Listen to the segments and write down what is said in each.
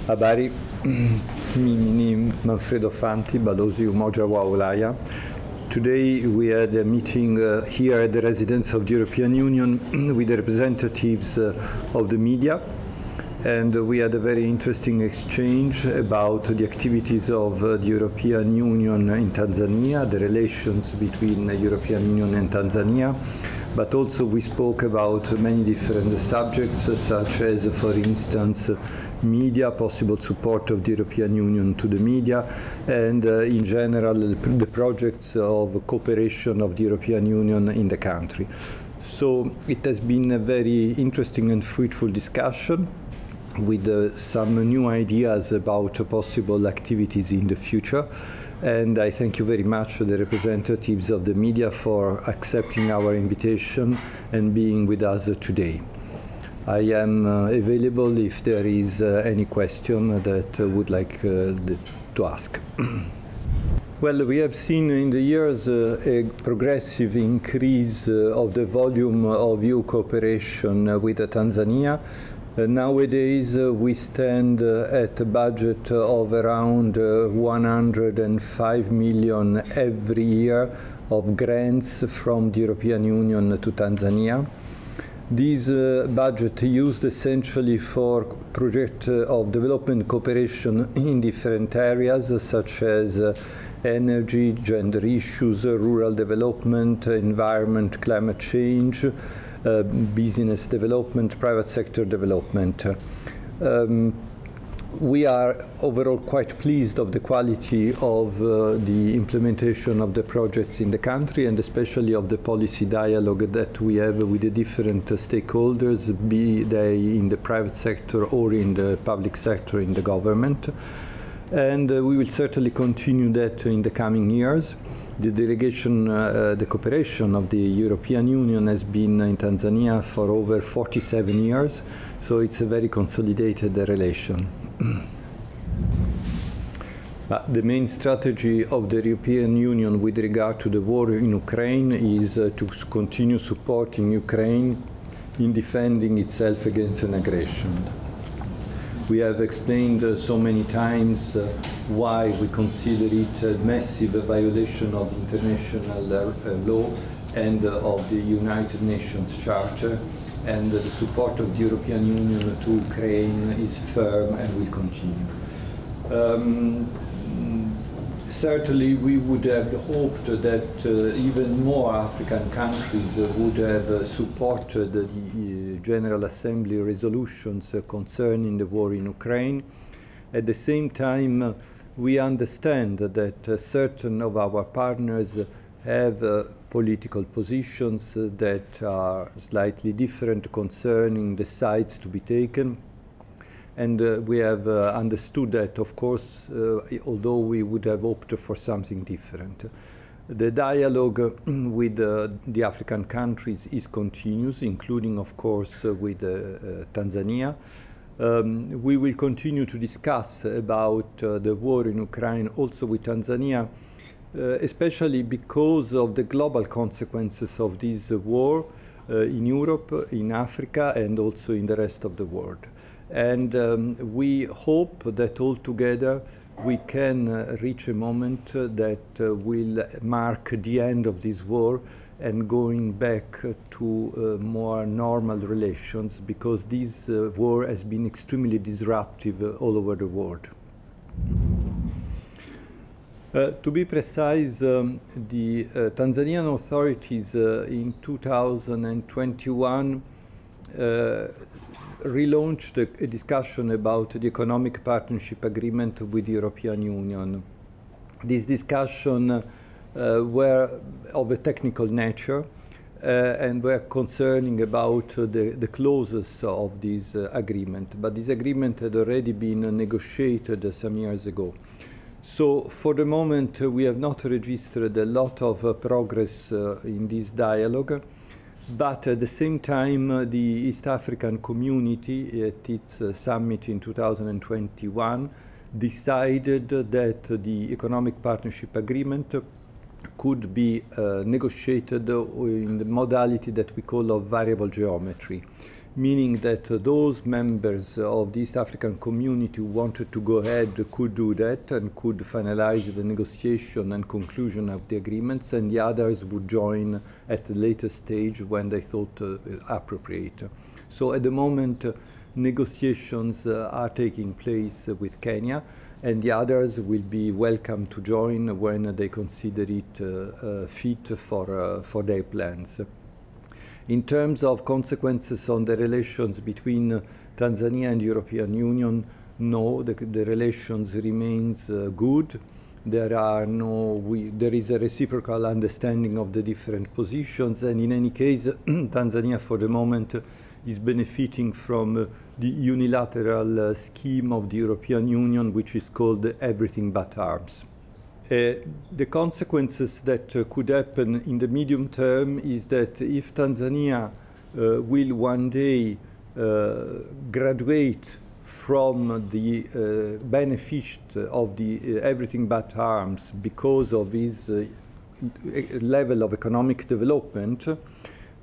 Habari, mimi ni Manfredo Fanti, balozi umoja wa Ulaya. Today we had a meeting here at the residence of the European Union with the representatives of the media, and we had a very interesting exchange about the activities of the European Union in Tanzania, the relations between the European Union and Tanzania, but also we spoke about many different subjects, such as, for instance, media, possible support of the European Union to the media, and in general the projects of cooperation of the European Union in the country. So it has been a very interesting and fruitful discussion with some new ideas about possible activities in the future. And I thank you very much to the representatives of the media for accepting our invitation and being with us today. I am available if there is any question that would like to ask. Well, we have seen in the years a progressive increase of the volume of EU cooperation with Tanzania. Nowadays, we stand at a budget of around 105 million every year of grants from the European Union to Tanzania. This budget used essentially for projects of development cooperation in different areas, such as energy, gender issues, rural development, environment, climate change, business development, private sector development. We are overall quite pleased of the quality of the implementation of the projects in the country, and especially of the policy dialogue that we have with the different stakeholders, be they in the private sector or in the public sector in the government. And we will certainly continue that in the coming years. The delegation, the cooperation of the European Union has been in Tanzania for over 47 years, so it's a very consolidated relation. But the main strategy of the European Union with regard to the war in Ukraine is to continue supporting Ukraine in defending itself against an aggression. We have explained so many times why we consider it a massive violation of international law and of the United Nations Charter, and the support of the European Union to Ukraine is firm and will continue. Certainly we would have hoped that even more African countries would have supported the General Assembly resolutions concerning the war in Ukraine. At the same time, we understand that certain of our partners have political positions that are slightly different concerning the sides to be taken. And we have understood that, of course, although we would have hoped for something different. The dialogue with the African countries is continuous, including, of course, with Tanzania. We will continue to discuss about the war in Ukraine also with Tanzania, especially because of the global consequences of this war in Europe, in Africa, and also in the rest of the world. And we hope that altogether we can reach a moment that will mark the end of this war and going back to more normal relations, because this war has been extremely disruptive all over the world. To be precise, the Tanzanian authorities in 2021 relaunched a discussion about the economic partnership agreement with the European Union. This discussion were of a technical nature and were concerning about the clauses of this agreement. But this agreement had already been negotiated some years ago. So for the moment, we have not registered a lot of progress in this dialogue. But at the same time, the East African community at its summit in 2021 decided that the economic partnership agreement could be negotiated in the modality that we call of variable geometry, meaning that those members of the East African community who wanted to go ahead could do that and could finalize the negotiation and conclusion of the agreements, and the others would join at a later stage when they thought appropriate. So at the moment, negotiations are taking place with Kenya, and the others will be welcome to join when they consider it fit for their plans. In terms of consequences on the relations between Tanzania and the European Union, no, the relations remains good. There is a reciprocal understanding of the different positions, and in any case, Tanzania for the moment is benefiting from the unilateral scheme of the European Union, which is called Everything But Arms. The consequences that could happen in the medium term is that if Tanzania will one day graduate from the benefit of the Everything But Arms because of its level of economic development,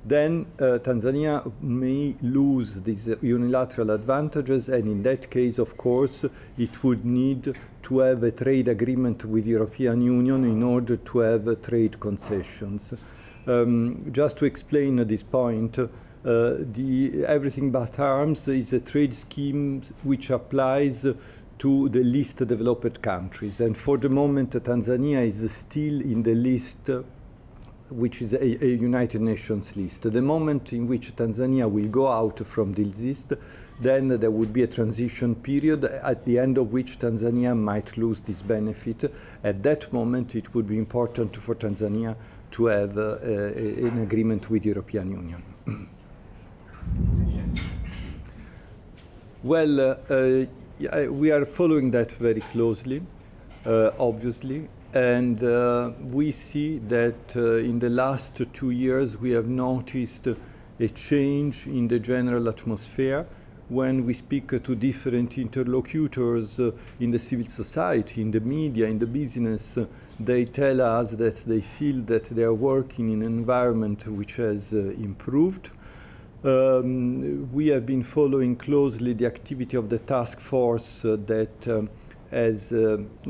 then Tanzania may lose these unilateral advantages, and in that case, of course, it would need to have a trade agreement with the European Union in order to have trade concessions. Just to explain this point, the Everything But Arms is a trade scheme which applies to the least developed countries, and for the moment Tanzania is still in the list which is a United Nations list. The moment in which Tanzania will go out from this list, then there would be a transition period at the end of which Tanzania might lose this benefit. At that moment, it would be important for Tanzania to have an agreement with the European Union. Well, we are following that very closely, obviously. And we see that in the last 2 years we have noticed a change in the general atmosphere when we speak to different interlocutors in the civil society, in the media, in the business. They tell us that they feel that they are working in an environment which has improved. We have been following closely the activity of the task force that has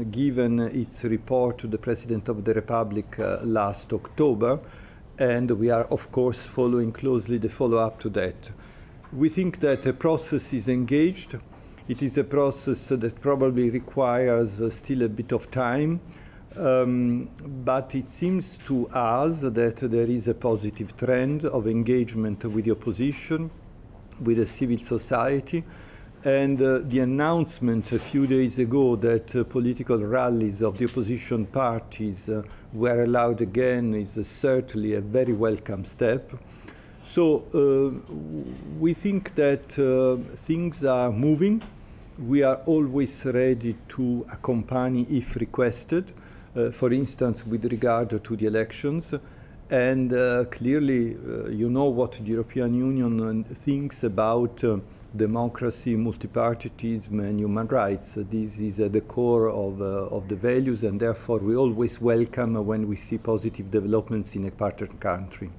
given its report to the President of the Republic last October, and we are, of course, following closely the follow-up to that. We think that a process is engaged. It is a process that probably requires still a bit of time, but it seems to us that there is a positive trend of engagement with the opposition, with the civil society, and the announcement a few days ago that political rallies of the opposition parties were allowed again is certainly a very welcome step. So we think that things are moving. We are always ready to accompany if requested, for instance, with regard to the elections. And clearly, you know what the European Union thinks about democracy, multipartyism, and human rights. This is at the core of the values, and therefore we always welcome when we see positive developments in a partner country.